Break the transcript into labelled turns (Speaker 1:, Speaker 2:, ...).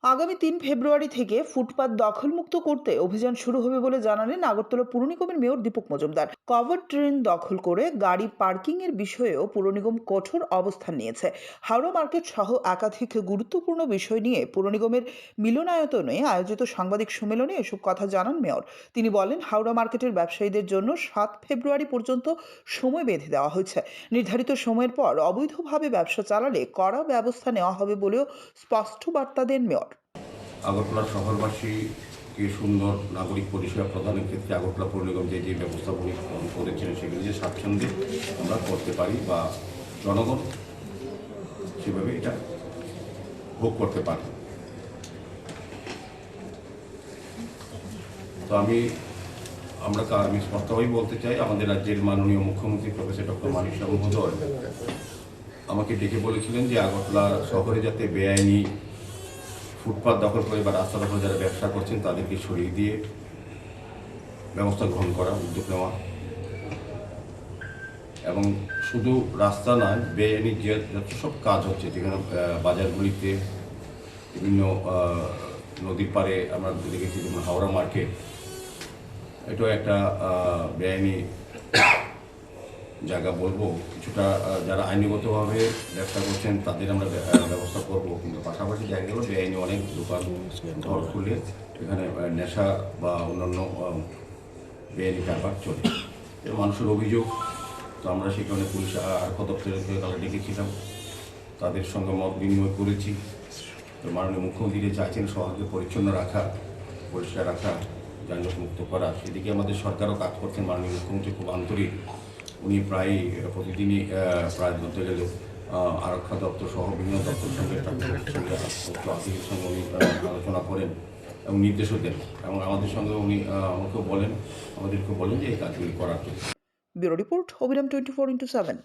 Speaker 1: আগামী ৩ ফেব্রুয়ারি থেকে ফুটপাত দখলমুক্ত করতে অভিযান শুরু হবে বলে জানালেন আগরতলা পুর নিগমের mayor Dipak Majumdar. Cover train দখল করে গাড়ি পার্কিং এর বিষয়েও পুর নিগম কঠোর অবস্থান নিয়েছে। হাওড়া মার্কেট সহ একাধিক গুরুত্বপূর্ণ বিষয় নিয়ে পুর নিগমের মিলনায়তনে আয়োজিত সাংবাদিক সম্মেলনে এসব কথা জানান মেয়র। তিনি বলেন, হাওড়া মার্কেটের ব্যবসায়ীদের জন্য ৭ ফেব্রুয়ারি পর্যন্ত সময় বেঁধে দেওয়া হয়েছে। নির্ধারিত সময়ের পর অবৈধভাবে ব্যবসা চালালে কড়া ব্যবস্থা নেওয়া হবে বলেও স্পষ্ট বার্তা দেন মেয়র।
Speaker 2: আগরতলা শহরবাসীকে সুন্দর নাগরিক পরিষেবা প্রদানের ক্ষেত্রে আগরতলা পৌর নিগম যে ব্যবস্থাগুলি করেছেন সেগুলি যে স্বাচ্ছন্দ্যে আমরা করতে পারি বা জনগণ সেভাবে এটা ভোগ করতে পারে। তো আমি স্পষ্টভাবেই বলতে চাই, আমাদের রাজ্যের মাননীয় মুখ্যমন্ত্রী প্রফেসর ডক্টর মানিক সাহা মহোদয় আমাকে ডেকে বলেছিলেন যে আগরতলা শহরে যাতে বেআইনি ফুটপাত দখল করে বা রাস্তা দখল যারা ব্যবসা করছেন তাদেরকে সরিয়ে দিয়ে ব্যবস্থা গ্রহণ করা, উদ্যোগ নেওয়া, এবং শুধু রাস্তা নয়, বেআইনি যে যত সব কাজ হচ্ছে যেখানে বাজারগুলিতে বিভিন্ন নদীর পাড়ে আমরা দেখেছি, যেমন হাওড়া মার্কেট, এটাও একটা বেআইনি জায়গা বলবো। কিছুটা যারা আইনগতভাবে ব্যবসা করছেন তাদের আমরা ব্যবস্থা করবো, কিন্তু পাশাপাশি দেখা গেল বেআইনি অনেক দোকান ঘর খুলে এখানে নেশা বা অন্যান্য বেআইনি ব্যাপার চলে। মানুষের অভিযোগ, তো আমরা সেখানে পুলিশ আরক্ষা দপ্তরের তারা ডেকেছিলাম, তাদের সঙ্গে মত বিনিময় করেছি। তো মাননীয় মুখ্যমন্ত্রী চাইছেন শহরকে পরিচ্ছন্ন রাখা, পরিষ্কার রাখা, যানজট মুক্ত করা। সেদিকে আমাদের সরকারও কাজ করছেন। মাননীয় মুখ্যমন্ত্রী খুব আন্তরিক, উনি প্রায় প্রতিদিনই প্রায় বলতে গেলে আরক্ষা দপ্তর সহ বিভিন্ন দপ্তরের সঙ্গে আধিকারিকের সঙ্গে উনি আলোচনা করেন এবং নির্দেশও দেন, এবং আমাদের সঙ্গে উনি আমাদেরকে বলেন যে এই কাজগুলি করার জন্য।
Speaker 1: ব্যুরো রিপোর্ট, অবিরাম 24x7।